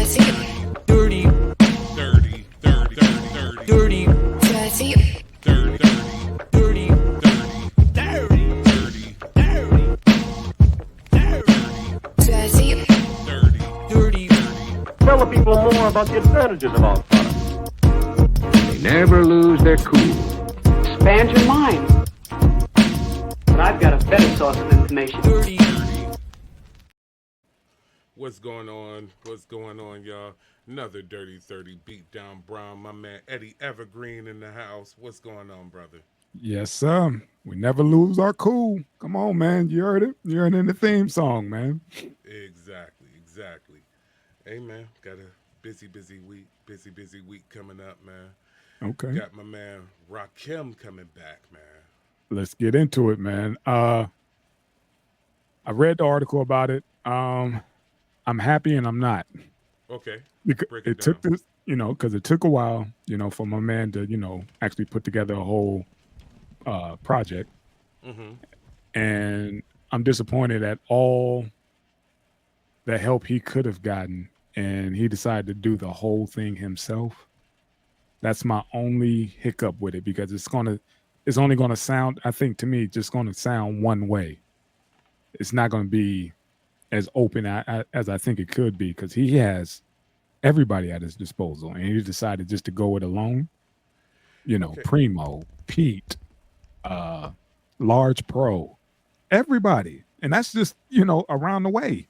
Dirty, dirty, dirty, dirty, dirty, dirty, dirty, dirty, dirty. Tell the people more about the advantages of our products. They never lose their cool. Expand your mind. But I've got a better source of information. Dirty. What's going on? What's going on, y'all? Another Dirty 30 Beatdown Brown. My man Eddie Evergreen in the house. What's going on, brother? Yes, sir. We never lose our cool. Come on, man. You heard it. You heard it in the theme song, man. Exactly. Hey, man, got a busy week. Busy week coming up, man. Okay. Got my man Rakim coming back, man. Let's get into it, man. I read the article about it. I'm happy and I'm not. Okay. Because Break it down. took this, because it took a while, for my man to, actually put together a whole project. Mm-hmm. And I'm disappointed at all the help he could have gotten, and he decided to do the whole thing himself. That's my only hiccup with it, because it's only gonna sound, I think, to me, just gonna sound one way. It's not gonna be as open as I think it could be, because he has everybody at his disposal, and he decided just to go it alone. Okay. Primo, Pete, Large Pro, everybody, and that's just around the way.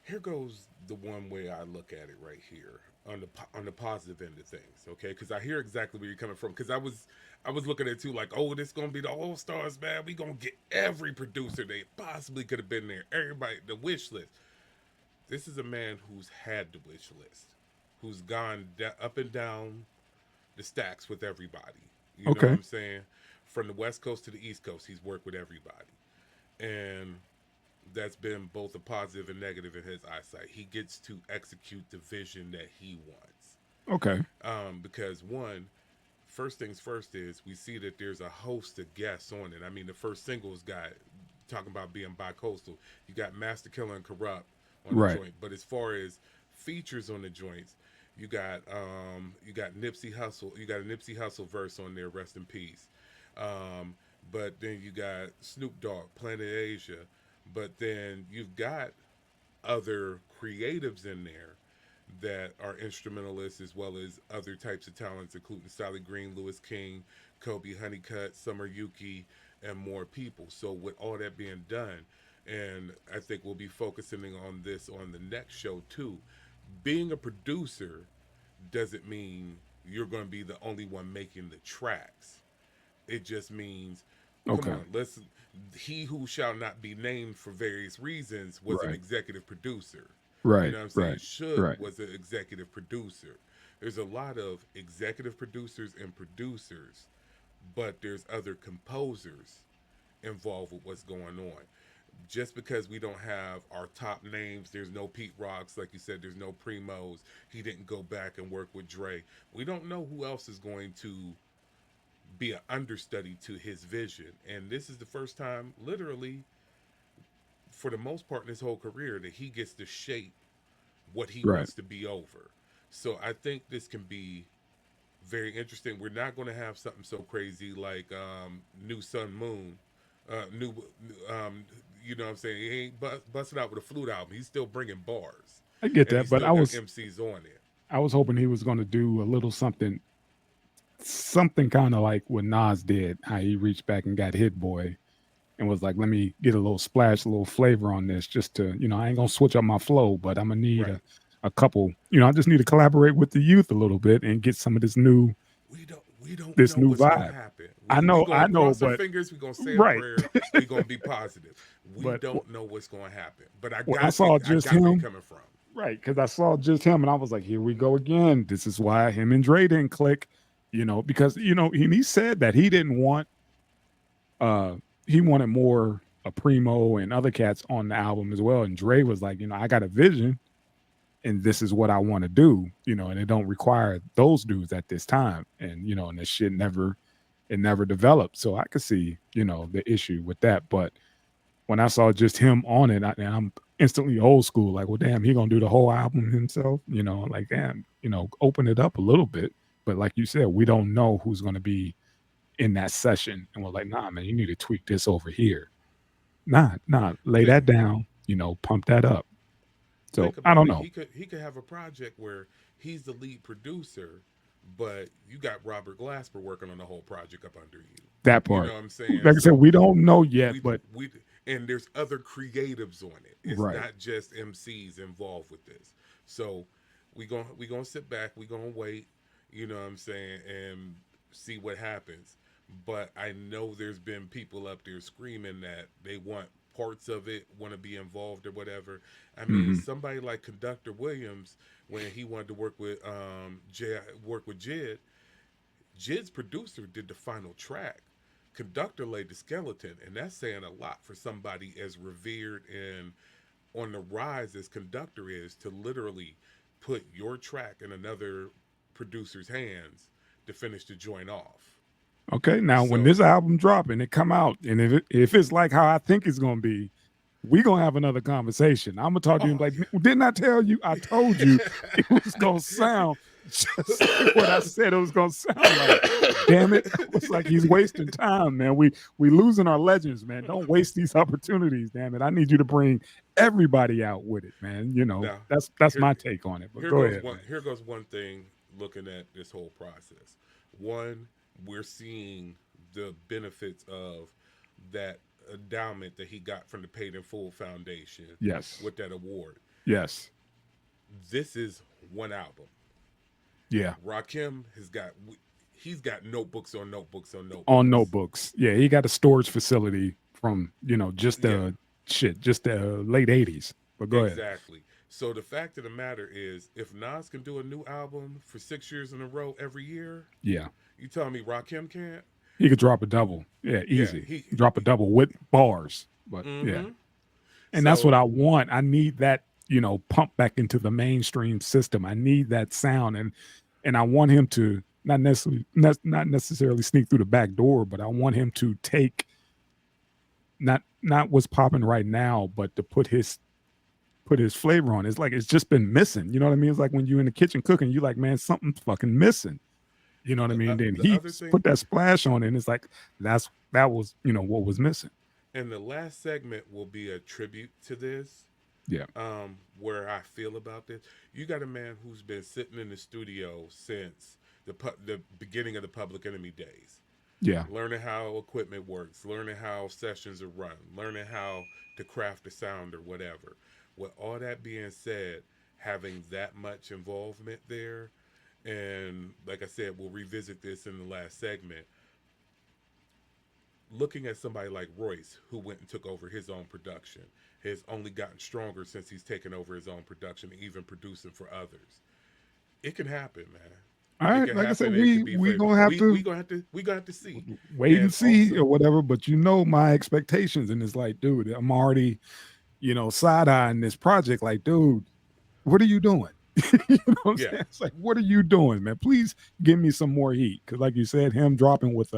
Here goes the one way I look at it right here on the positive end of things, okay? Because I hear exactly where you're coming from. Because I was looking at it too, like, oh, this gonna be the All Stars, man. We gonna get every producer they possibly could have been there. Everybody, the wish list. This is a man who's had the wish list, who's gone up and down the stacks with everybody. You know what I'm saying? From the West Coast to the East Coast, he's worked with everybody, and that's been both a positive and negative in his eyesight. He gets to execute the vision that he wants. Okay. Because first things first is we see that there's a host of guests on it. I mean, the first singles got talking about being bi-coastal. You got Master Killer and Corrupt on the joint. But as far as features on the joints, you got Nipsey Hussle. You got a Nipsey Hussle verse on there, rest in peace. But then you got Snoop Dogg, Planet Asia. But then you've got other creatives in there that are instrumentalists, as well as other types of talents, including Sally Green, Lewis King, Kobe Honeycutt, Summer Yuki, and more people. So with all that being done, and I think we'll be focusing on this on the next show too, being a producer doesn't mean you're going to be the only one making the tracks. It just means, come on, listen. He who shall not be named for various reasons was an executive producer. Right. You know what I'm saying? Was an executive producer. There's a lot of executive producers and producers, but there's other composers involved with what's going on. Just because we don't have our top names, there's no Pete Rocks, like you said, there's no Primos. He didn't go back and work with Dre. We don't know who else is going to be an understudy to his vision. And this is the first time, literally, for the most part in his whole career, that he gets to shape what he wants to be over. So I think this can be very interesting. We're not going to have something so crazy like New Sun Moon. You know what I'm saying? He ain't busted out with a flute album. He's still bringing bars. I get that, but I was MCs on it. I was hoping he was going to do a little something kind of like what Nas did, how he reached back and got Hit Boy and was like, let me get a little splash, a little flavor on this, just to, I ain't gonna switch up my flow, but I'm gonna need a couple, I just need to collaborate with the youth a little bit and get some of this new we don't this know new what's vibe. Gonna happen. I know, cross our but fingers, we're gonna say a prayer, we're gonna be positive. We don't know what's gonna happen. But I saw just him coming from. Right, because I saw just him and I was like, here we go again. This is why him and Dre didn't click. Because he said that he didn't want he wanted more Primo and other cats on the album as well. And Dre was like, I got a vision and this is what I want to do, and it don't require those dudes at this time. And, and this shit never developed. So I could see, the issue with that. But when I saw just him on it, and I'm instantly old school. Like, well, damn, he gonna do the whole album himself. Like, damn, open it up a little bit. But like you said, we don't know who's gonna be in that session, and we're like, nah, man, you need to tweak this over here. Nah, lay that down. Pump that up. So Think I about don't it. know. He could have a project where he's the lead producer, but you got Robert Glasper working on the whole project up under you. That You part. know what I'm saying? Like I said, we don't know yet, we but we and there's other creatives on it. It's right. not just MCs involved with this. So we gonna sit back. We gonna wait. You know what I'm saying, and see what happens. But I know there's been people up there screaming that they want parts of it, want to be involved or whatever. I mean, somebody like Conductor Williams, when he wanted to work with Jid, Jid's producer did the final track. Conductor laid the skeleton, and that's saying a lot for somebody as revered and on the rise as Conductor is, to literally put your track in another producer's hands to finish the joint off. Okay, now when So- this album drop and it come out, and if it's like how I think it's gonna be, we gonna have another conversation. I'm gonna talk to you like, didn't I tell you? I told you it was gonna sound just like what I said it was gonna sound like. Damn it! It's like he's wasting time, man. We losing our legends, man. Don't waste these opportunities, damn it. I need you to bring everybody out with it, man. Now, that's my take on it. But go ahead. Here goes one thing. Looking at this whole process, one, we're seeing the benefits of that endowment that he got from the Paid in Full Foundation. Yes. With that award. Yes. This is one album. Yeah. Rakim he's got notebooks on notebooks on notebooks. On notebooks. Yeah, he got a storage facility from, just the late 80s. But go ahead. Exactly. So the fact of the matter is, if Nas can do a new album for 6 years in a row every year, yeah, you telling me Rakim can't? He could drop a double. Yeah, easy. he drop a double with bars. But yeah. And that's what I want. I need that, pump back into the mainstream system. I need that sound, and I want him to not necessarily sneak through the back door, but I want him to take not what's popping right now, but to put his flavor on. It's like it's just been missing. You know what I mean? It's like when you're in the kitchen cooking, you're like, man, something's fucking missing. You know what I mean? Then he put that splash on it, and it's like that was what was missing. And the last segment will be a tribute to this. Yeah. Where I feel about this. You got a man who's been sitting in the studio since the beginning of the Public Enemy days. Yeah. Learning how equipment works, learning how sessions are run, learning how to craft a sound or whatever. With all that being said, having that much involvement there, and like I said, we'll revisit this in the last segment. Looking at somebody like Royce, who went and took over his own production, has only gotten stronger since he's taken over his own production and even producing for others. It can happen, man. All right, like I said, we gonna have to see. Wait and see also, or whatever. But my expectations, and it's like, dude, I'm already, side eyeing this project. Like, dude, what are you doing? You know what I'm saying? It's like, what are you doing, man? Please give me some more heat, because, like you said, him dropping with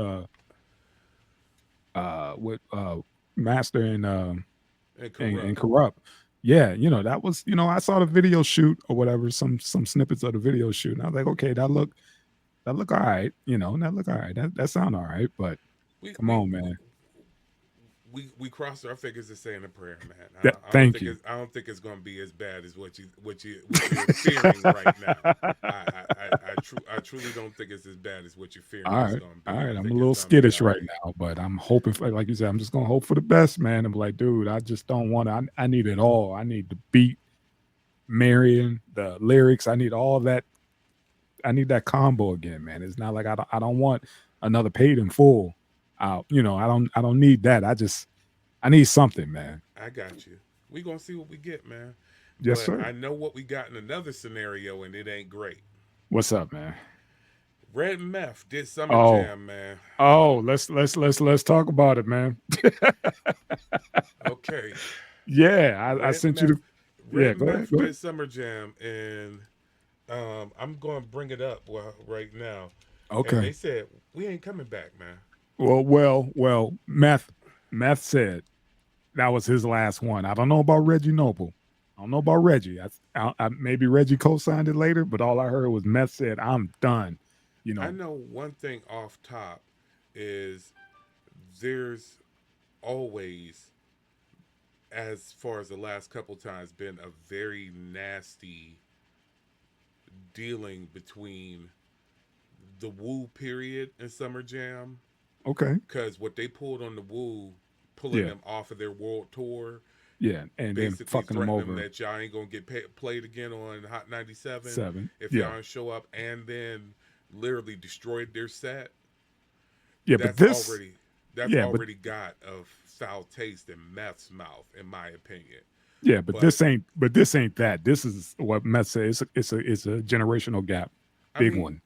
Master and Corrupt. Yeah, that was, I saw the video shoot or whatever, some snippets of the video shoot, and I was like, okay, that look all right, that look all right, that sound all right, but come on, man. We crossed our fingers to saying a prayer, man. Thank you. I don't think it's going to be as bad as what you're fearing right now. I truly don't think it's as bad as what you're fearing. All right, I'm a little skittish right now, but I'm hoping for, like you said, I'm just gonna hope for the best, man. I'm like, dude, I just don't want to. I need it all. I need the beat, Marion, the lyrics. I need all that. I need that combo again, man. It's not like I don't want another Paid in Full. I don't need that. I need something, man. I got you. We gonna see what we get, man. Yes, but sir. I know what we got in another scenario, and it ain't great. What's up, man? Red and Meth did Summer Jam, man. Oh, let's talk about it, man. Okay. Yeah, I sent you the. Red and Meth did Summer Jam, and I'm going to bring it up right now. Okay. And they said we ain't coming back, man. Well, Meth said that was his last one. I don't know about Reggie Noble. I don't know about Reggie. Maybe Reggie co-signed it later, but all I heard was Meth said, "I'm done." You I know. know one thing off top is there's always, as far as the last couple times, been a very nasty dealing between the Woo period and Summer Jam, Okay. because what they pulled on the Woo, pulling Yeah. them off of their world tour, Yeah. And then basically fucking them threatening them over. that y'all ain't gonna get played again on Hot 97 7. if Yeah. y'all don't show up, and then literally destroyed their set. Yeah. But That's this. already that's Yeah. But already got a foul taste in Meth's mouth, in my opinion. yeah. But But this ain't. But this ain't that. This is what Meth says. It's a generational gap. I Big mean, one.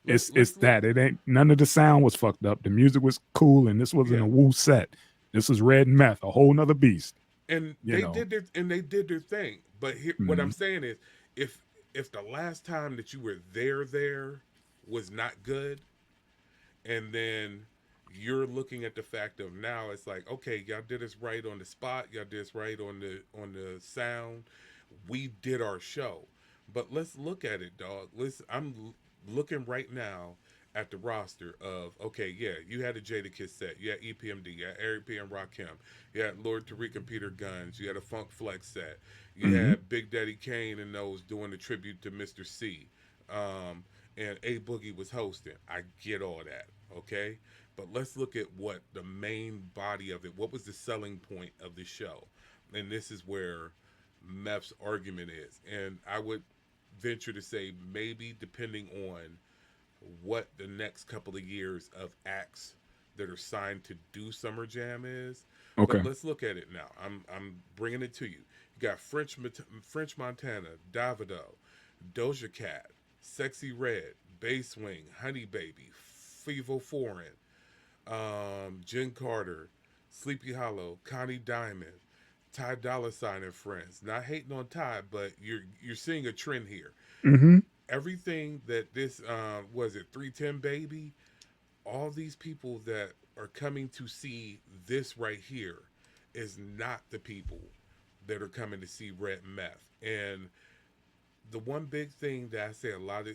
let's It's look. that. It ain't. None of the sound was fucked up. The music was cool, and this wasn't Yeah, a Woo set. This was Red and Meth, a whole nother beast. and You know. they did their thing. But here, what I'm Mhm. saying is, if the last time that you were there was not good, and then you're looking at the fact of now it's like, okay, y'all did us right on the spot, y'all did us right on the sound, we did our show. But let's look at it, dog. Looking right now at the roster of, okay, yeah, you had a Jada Kiss set, you had EPMD, you had Eric P and Rakim, you had Lord Tariq and Peter Guns, you had a Funk Flex set, you Mhm. had Big Daddy Kane and those doing the tribute to Mr. C. Um, and A Boogie was hosting. I get all that, okay? But let's look at what the main body of it, what was the selling point of the show? And this is where Meth's argument is. And I would venture to say, maybe depending on what the next couple of years of acts that are signed to do Summer Jam is. But Okay. let's look at it now. I'm bringing it to you. You got French Montana, Davido, Doja Cat, Sexy Red, Bass Wing, Honey Baby, Fivo Foreign, Jen Carter, Sleepy Hollow, Connie Diamond, Ty Dolla Sign and friends. Not hating on Ty, but you're seeing a trend here. Mm-hmm. Everything that this was it 310 baby, all these people that are coming to see this right here is not the people that are coming to see Red Meth. And the one big thing that I say a lot of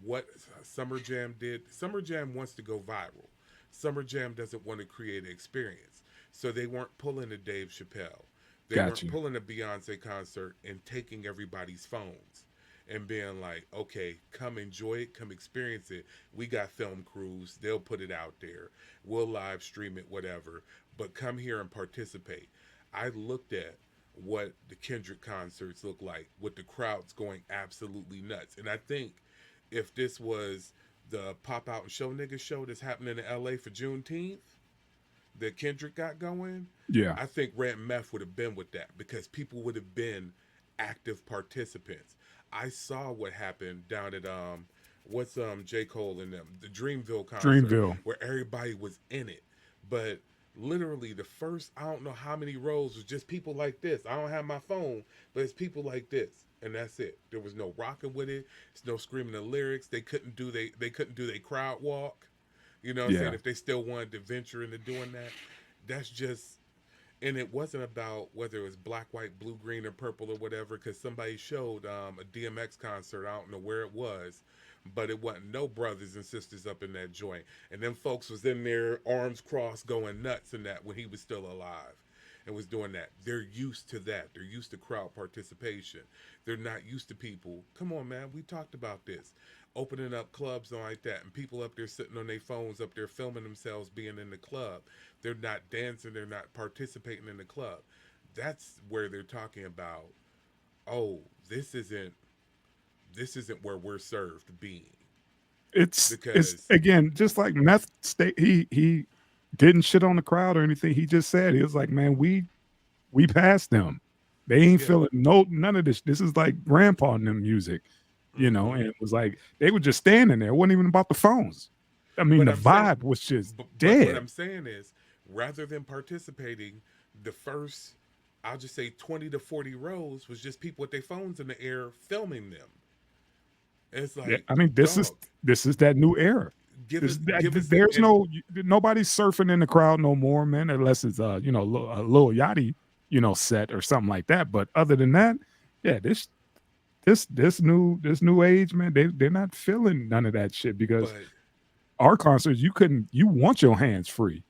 what Summer Jam did, Summer Jam wants to go viral. Summer Jam doesn't want to create an experience. So they weren't pulling a Dave Chappelle. They Got weren't you. pulling a Beyonce concert and taking everybody's phones and being like, okay, come enjoy it, come experience it. We got film crews, they'll put it out there. We'll live stream it, whatever. But come here and participate. I looked at what the Kendrick concerts look like with the crowds going absolutely nuts. And I think if this was the Pop Out and Show Nigga show that's happening in LA for Juneteenth that Kendrick got going, Yeah. I think Red Meth would have been with that because people would have been active participants. I saw what happened down at what's J. Cole and them, the Dreamville concert Dreamville. where everybody was in it. But literally the first I don't know how many rows was just people like this. I don't have my phone, but it's people like this. And that's it. There was no rocking with it. There's no screaming the lyrics. They couldn't do their crowd walk. You know what I'm saying? Yeah. If they still wanted to venture into doing that, that's just, and it wasn't about whether it was black, white, blue, green, or purple or whatever, because somebody showed a DMX concert. I don't know where it was, but it wasn't no brothers and sisters up in that joint. And them folks was in there, arms crossed, going nuts in that when he was still alive and was doing that. They're used to that. They're used to crowd participation. They're not used to people. Come on, man. We talked about this. Opening up clubs and like that, and people up there sitting on their phones up there filming themselves being in the club. They're not dancing, they're not participating in the club. That's where they're talking about, oh, this isn't where we're served being. It's Because again just like Meth state. He didn't shit on the crowd or anything. He just said he was like, man, we passed them. They ain't yeah. feeling none of this. This is like grandpa and them music, Mm-hmm. and it was like they were just standing there. It wasn't even about the phones. I mean, But the I'm saying, vibe was just but what dead. I'm saying is, rather than participating, the first, I'll just say 20 to 40 rows was just people with their phones in the air filming them. And it's Yeah, like, I mean, dog, this is that new era. give us, There's and nobody's surfing in the crowd no more, man, unless it's a Lil Yachty set or something like that. But other than that, yeah, this new age, man, they're not feeling none of that shit because But our concerts, you want your hands free.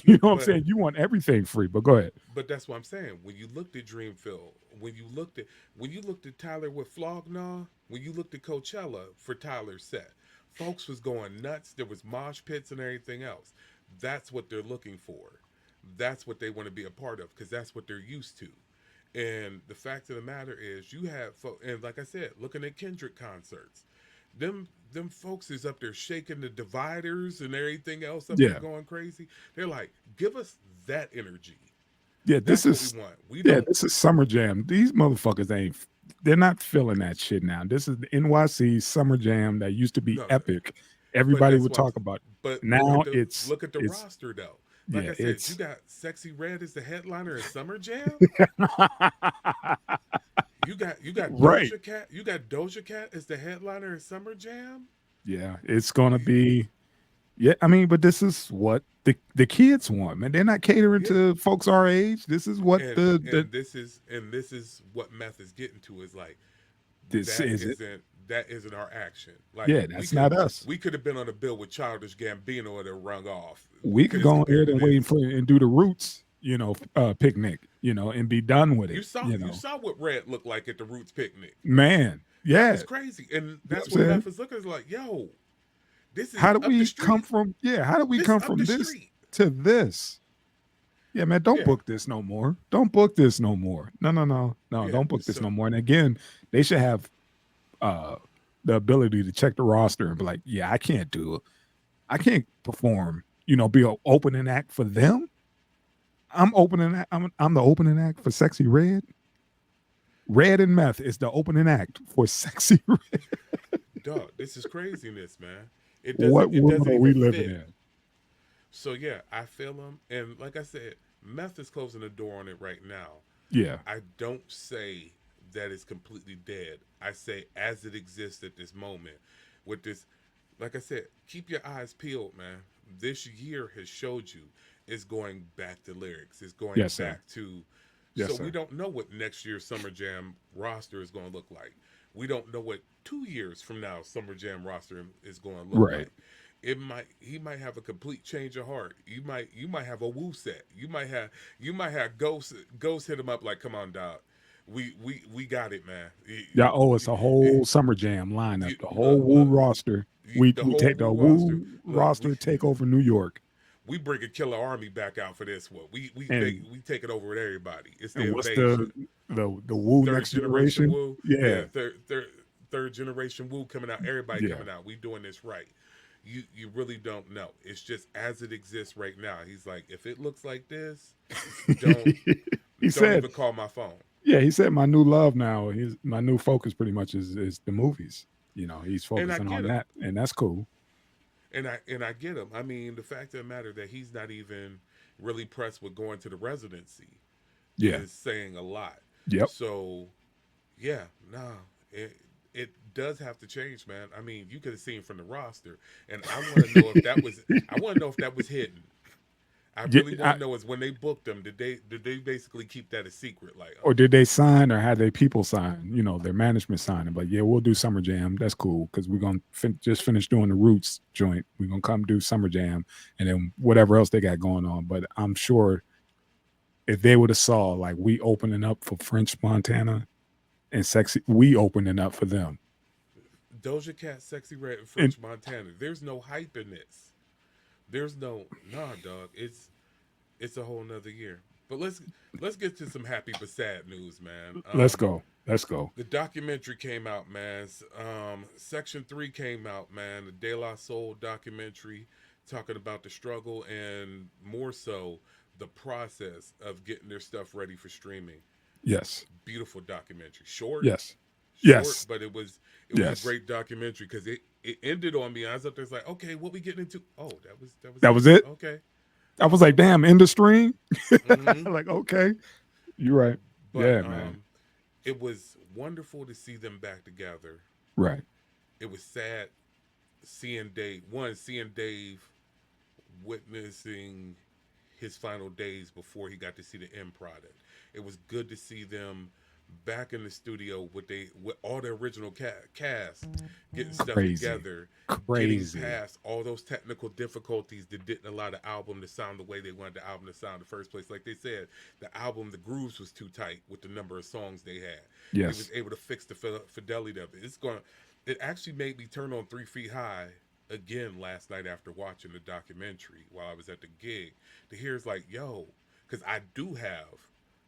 You know what I'm but saying? You want everything free. But go ahead. but that's what I'm saying. When you looked at Dreamville, when you looked at Tyler with Flog Gnaw, when you looked at Coachella for Tyler's set, folks was going nuts. There was mosh pits and everything else. That's what they're looking for. That's what they want to be a part of because that's what they're used to. And the fact of the matter is, you have and like I said, looking at Kendrick concerts, them folks is up there shaking the dividers and everything else up there Yeah. going crazy. They're like, give us that energy. Yeah, That's this is what we want. We yeah, don't. this is Summer Jam. These motherfuckers they're not feeling that shit now. This is the NYC Summer Jam that used to be No, epic. but Everybody that's would what. talk about. But Now look at the it's roster though. Like yeah, I said, you it's got Sexy Red as the headliner in Summer Jam. You got right. Doja Cat. You got Doja Cat as the headliner in Summer Jam. Yeah, it's gonna be yeah, I mean, but this is what the kids want, man. They're not catering Yeah, to folks our age. This is what and the this is what Meth is getting to is like this that is it. isn't our action. Like Yeah, that's not us. we could have been on a bill with Childish Gambino that rung off. We could As go compared ahead to and wait this, for and do the Roots, picnic, and be done with you it. saw you saw what Red looked like at the Roots picnic. Man, That yeah. was crazy, and You know that's what I'm what saying? Meth is looking is like. Yo, this is How do up the we come street. from how do we This come up from the this street. to this? Yeah, man, don't Yeah, book this no more. Don't book this no more. No, yeah. don't book this So no more. And again, they should have uh the ability to check the roster and be like, yeah, I can't perform, be an opening act for them. I'm the opening act for Sexy Red. Red and Meth is the opening act for Sexy Red. dog, this is craziness, man. What It world doesn't are we even living fit. in? So yeah, I feel him, and like I said, Meth is closing the door on it right now. Yeah. I don't say that it's completely dead. I say as it exists at this moment, with this, like I said, keep your eyes peeled, man. This year has showed you it's going back to lyrics. It's going Yes, sir. back to. Yes, So we sir. don't know what next year's Summer Jam roster is going to look like. We don't know what 2 years from now Summer Jam roster is going to look Right. like. He might have a complete change of heart. You might have a woo set. You might have Ghost hit him up like, come on, dog. We got it, man. Y'all owe us a whole Summer Jam lineup, the whole Woo Look, roster. We the we whole take the woo roster. Woo Look, roster take over New York. we bring a killer army back out for this one. And We take it over with everybody. It's the and what's invasion. the Woo Third next generation generation? woo. Yeah, Yeah. third generation woo coming out. Everybody Yeah. coming out. We doing this right. You really don't know. It's just as it exists right now. He's like, if it looks like this, don't He don't said, even call my phone. yeah, he said my new love now, my new focus pretty much is the movies. He's And I focusing get on him. that, and that's cool. And I get him. I mean, the fact of the matter that he's not even really pressed with going to the residency Yeah. is saying a lot. Yep. So, yeah, nah, it does have to change, man. I mean, you could have seen from the roster, and I want to know if that was. I want to know if that was hidden. I Yeah, really want to know is when they booked them, did they basically keep that a secret? Like, or did they sign, or had they people sign? Their management sign and like, yeah, we'll do Summer Jam. That's cool because we're gonna just finish doing the Roots joint. We're gonna come do Summer Jam, and then whatever else they got going on. But I'm sure if they would have saw like we opening up for French Montana and Sexy, we opening up for them. Doja Cat, Sexy Red, and French Montana. There's no hype in this. There's no dog. It's a whole nother year. But let's get to some happy but sad news, man. Let's go. The documentary came out, man. Section 3 came out, man. The DeLaSoul documentary talking about the struggle and more so the process of getting their stuff ready for streaming. Yes. Beautiful documentary. Short. Yes. Short, Yes. but it was Yes. a great documentary because it ended on me. I was up there, it's like, okay, what we getting into? Oh, That was it? Okay. I was like, damn, in the stream. Mhm. Like, okay, you're right. But Yeah, man. it was wonderful to see them back together. Right. It was sad seeing Dave witnessing his final days before he got to see the end product. It was good to see them back in the studio with all the original cast getting stuff Crazy. together, getting Crazy. past all those technical difficulties that didn't allow the album to sound the way they wanted the album to sound in the first place. Like they said, the album, the grooves was too tight with the number of songs they had. They Yes. was able to fix the fidelity of it. It actually made me turn on 3 Feet High again last night after watching the documentary while I was at the gig. To hear it's like, yo, because I do have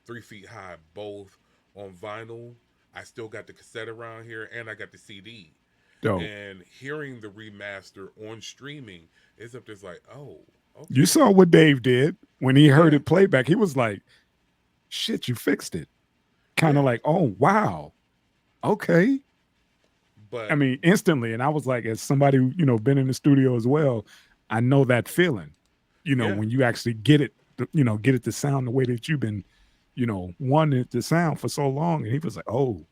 3 Feet High both on vinyl. I still got the cassette around here, and I got the CD. Dope. And hearing the remaster on streaming is up there's like, oh, okay. You saw what Dave did when he heard it playback. He was like, shit, you fixed it. Kind of like, oh, wow. Okay. But I mean, instantly. And I was like, as somebody who, been in the studio as well, I know that feeling, when you actually get it, get it to sound the way that you've been, wanting it to sound for so long. And he was like, oh.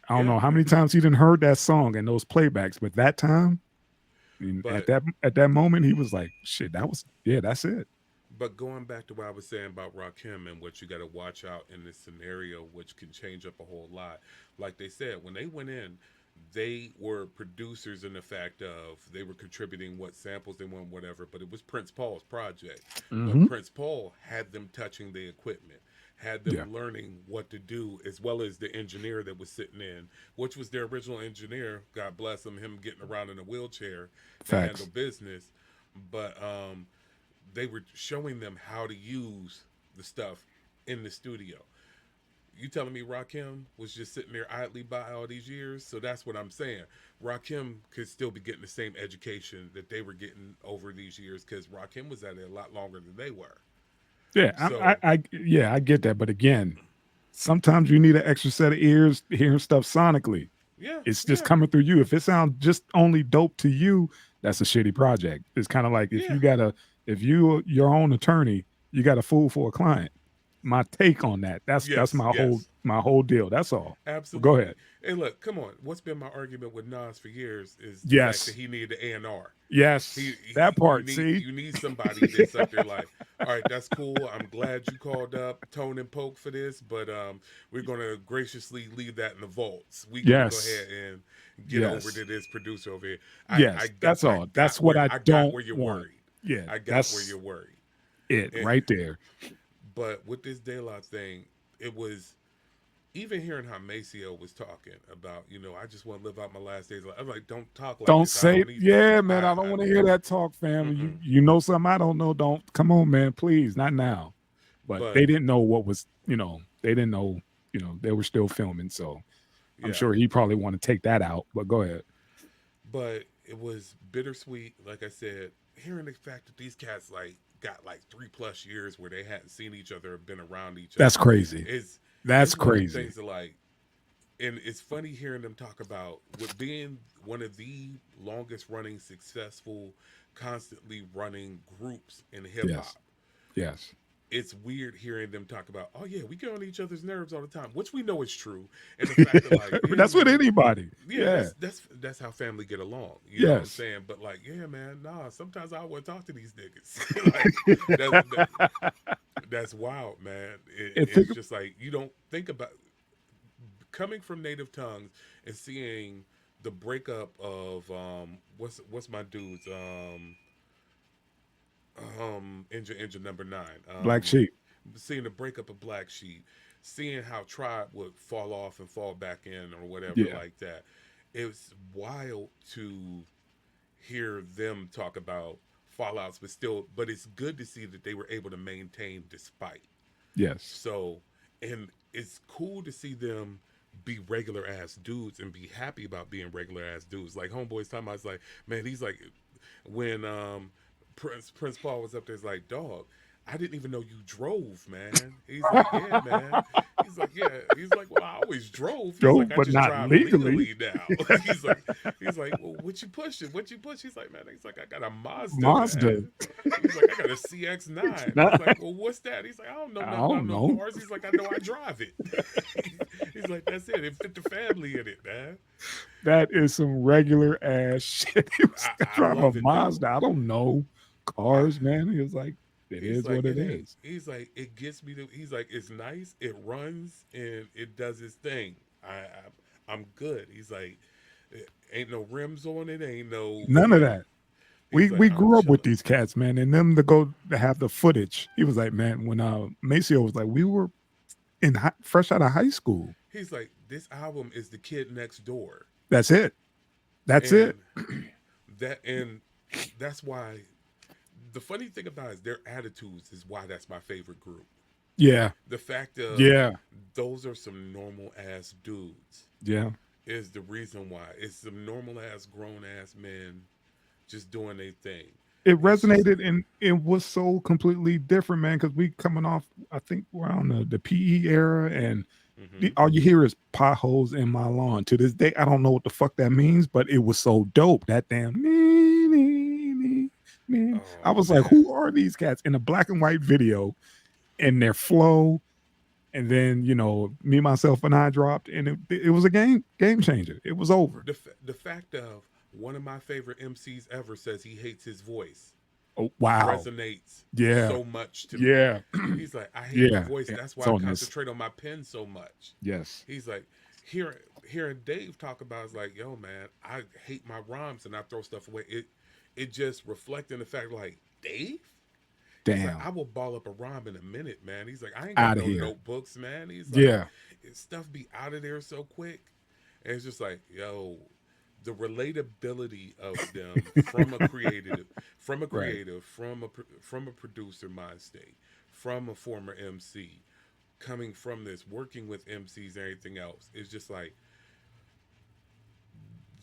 I don't know how many times he didn't heard that song and those playbacks, but that time, at that moment, he was like, shit, that's it. But going back to what I was saying about Rakim and what you got to watch out in this scenario, which can change up a whole lot. Like they said, when they went in, they were producers in the fact of they were contributing what samples they want, whatever, but it was Prince Paul's project. Mm-hmm. But Prince Paul had them touching the equipment, had them learning what to do, as well as the engineer that was sitting in, which was their original engineer, God bless him getting around in a wheelchair to handle business. But they were showing them how to use the stuff in the studio. You telling me Rakim was just sitting there idly by all these years? So that's what I'm saying. Rakim could still be getting the same education that they were getting over these years because Rakim was at it a lot longer than they were. Yeah, So, I get that. But again, sometimes you need an extra set of ears hearing stuff sonically. Yeah, it's just coming through you. If it sounds just only dope to you, that's a shitty project. It's kind of like if you're your own attorney, you got a fool for a client. My take on that. That's my whole deal. That's all. Absolutely. Go ahead. Hey, look, come on. What's been my argument with Nas for years is the fact that he needed an A&R. Yes, that part. You need somebody that's up there like, all right, that's cool. I'm glad you called up Tone and Poke for this, but we're going to graciously leave that in the vaults. We can go ahead and get over to this producer over here. That's all. That's what I don't where you're want. worried. Yeah, I got where you're worried. Right there. But with this DeLaSoul thing, it was even hearing how Maceo was talking about, I just want to live out my last days. I'm like, don't talk like don't this. say it. Man, I don't want to hear that talk, fam. You know something I don't know. Don't come on, man, please, not now. But they didn't know what was, they didn't know, they were still filming. So I'm sure he probably want to take that out. But go ahead. But it was bittersweet, like I said, hearing the fact that these cats got 3+ years where they hadn't seen each other or been around each other. That's crazy. That's crazy. Things are and it's funny hearing them talk about with being one of the longest running, successful, constantly running groups in hip hop. Yes. It's weird hearing them talk about, oh yeah, we get on each other's nerves all the time, which we know is true. And the fact that that's with anybody. That's how family get along. You know what I'm saying? But man, sometimes I want to talk to these niggas. That's wild, man. It's just you don't think about coming from native tongues and seeing the breakup of what's my dude's engine number 9, Black Sheep. Seeing the breakup of Black Sheep, seeing how Tribe would fall off and fall back in or whatever like that. It's wild to hear them talk about fallouts, but it's good to see that they were able to maintain despite. Yes. So, and it's cool to see them be regular ass dudes and be happy about being regular ass dudes. Like Homeboy's talking about, it's like, man, he's like, when Prince Paul was up there, it's like, dog, I didn't even know you drove, man. He's like, yeah, man. He's like, yeah. He's like, well, I always drove. He's like, I but just not drive legally now. he's like, well, what you pushing? What you push? He's like, man. He's like, I got a Mazda. Man. He's like, I got a CX-9. He's like, well, what's that? He's like, I don't know nothing about no cars. He's like, I know I drive it. He's like, that's it. It fit the family in it, man. That is some regular ass shit. He was driving a Mazda. I don't know cars, man. He was like, It He's is like, what it it ain't. is. He's like, it gets me to. He's like, it's nice. It runs and it does its thing. I'm good. He's like, ain't no rims on it. Ain't no. None of that. He's like, We I'm grew up with chilling. these cats, man, and them to go to have the footage. He was like, man, when Maceo was like, we were fresh out of high school. He's like, this album is the kid next door, That's it. That's it. and and that's why. The funny thing about it is their attitudes is why that's my favorite group. Yeah. The fact of Yeah. those are some normal ass dudes Yeah. is the reason why. It's some normal ass grown ass men just doing their thing. It It's just resonated and it was so completely different, man, because we coming off, I think we're on the PE era, and mhm. all you hear is potholes in my lawn. To this day, I don't know what the fuck that means, but it was so dope. That damn I Oh was like, man. who are these cats in a black and white video and their flow? And then, me, myself, and I dropped, and it was a game changer. It was over. The fact of one of my favorite MCs ever says he hates his voice Oh, wow. resonates Yeah. so much to me. Yeah. He's like, I hate my Yeah. voice. Yeah. That's why It's I on this. concentrate on my pen so much. Yes. He's like, hearing Dave talk about is like, yo, man, I hate my rhymes and I throw stuff away. It just reflecting the fact like, Dave? He's like, Damn. I will ball up a rhyme in a minute, man. He's like, I ain't got Out of no here. notebooks, man. He's like, Yeah. stuff be out of there so quick. And it's just like, yo, the relatability of them from a creative, from a Right. creative, from a producer mind state, from a former MC, coming from this, working with MCs and everything else. It's just like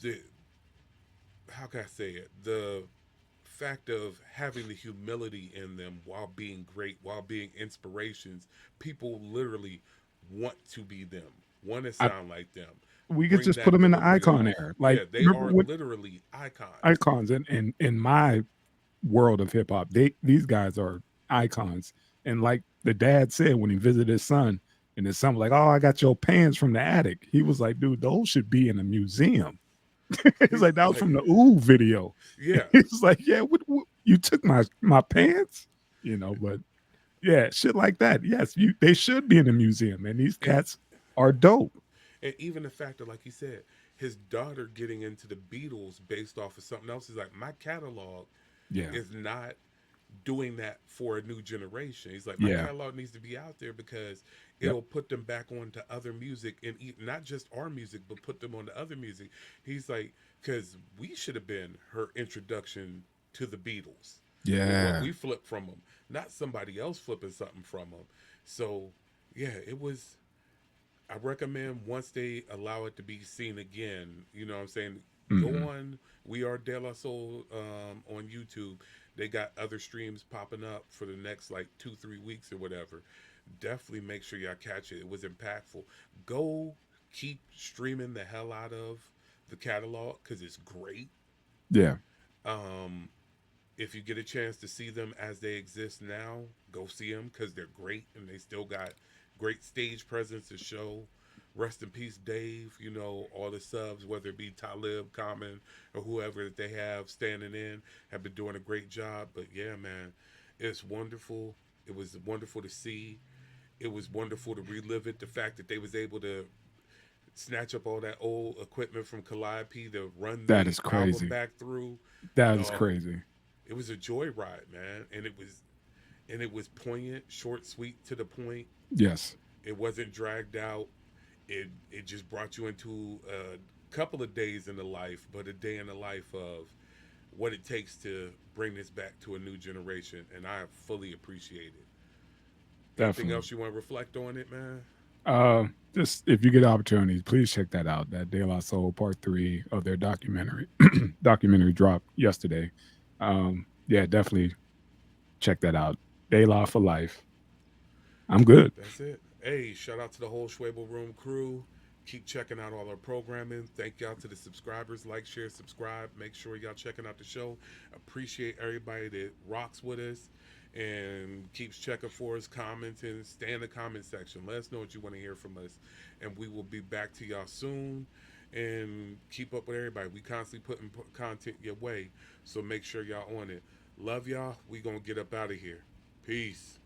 the how can I say it? The fact of having the humility in them while being great, while being inspirations. People literally want to be them, want to I, sound like them, we could bring just put that them in the delivery icon off. era. Yeah, Like, they remember are what literally icons. icons in my world of hip hop? These guys are icons. And like the dad said when he visited his son, and his son was like, "Oh, I got your pants from the attic." He was like, "Dude, those should be in a museum." It's He's like that was like, from the Ooh video. yeah, It's like, yeah, what you took my pants, but yeah, shit like that. Yes, they should be in a museum, and these and cats are dope. and even the fact that, like you said, his daughter getting into the Beatles based off of something else is like my catalog Yeah, is not doing that for a new generation. He's like, my yeah, catalog needs to be out there because yep, it'll put them back onto other music and not just our music, but put them onto other music. He's like, because we should have been her introduction to the Beatles with what yeah. we flipped from them, not somebody else flipping something from them. So, yeah, it was. I recommend once they allow it to be seen again, you know what I'm saying? Go Mhm. on We Are DeLaSoul on YouTube. They got other streams popping up for the next like 2-3 weeks or whatever. Definitely make sure y'all catch it. It was impactful. Go keep streaming the hell out of the catalog because it's great. Yeah, Um, if you get a chance to see them as they exist now, go see them because they're great and they still got great stage presence to show. Rest in peace, Dave. You know, all the subs, whether it be Talib, Common, or whoever that they have standing in, have been doing a great job. But yeah, man, it's wonderful. It was wonderful to see. It was wonderful to relive it. The fact that they was able to snatch up all that old equipment from Calliope to run that the is album crazy. back through. That is Dog, crazy. it was a joyride, man, and it was poignant, short, sweet, to the point. Yes, It wasn't dragged out. It just brought you into a couple of days in the life, but a day in the life of what it takes to bring this back to a new generation, and I fully appreciate it. Anything definitely. else you want to reflect on it, man? Just if you get opportunities, please check that out. That De La Soul Part 3 of their documentary documentary dropped yesterday. Yeah, definitely check that out. De La for life. I'm good. That's it. Hey, shout out to the whole Schwable Room crew. Keep checking out all our programming. Thank y'all to the subscribers. Like, share, subscribe. Make sure y'all checking out the show. Appreciate everybody that rocks with us and keeps checking for us, commenting. Stay in the comment section. Let us know what you want to hear from us. And we will be back to y'all soon. And keep up with everybody. We constantly putting content your way. So make sure y'all on it. Love y'all. We going to get up out of here. Peace.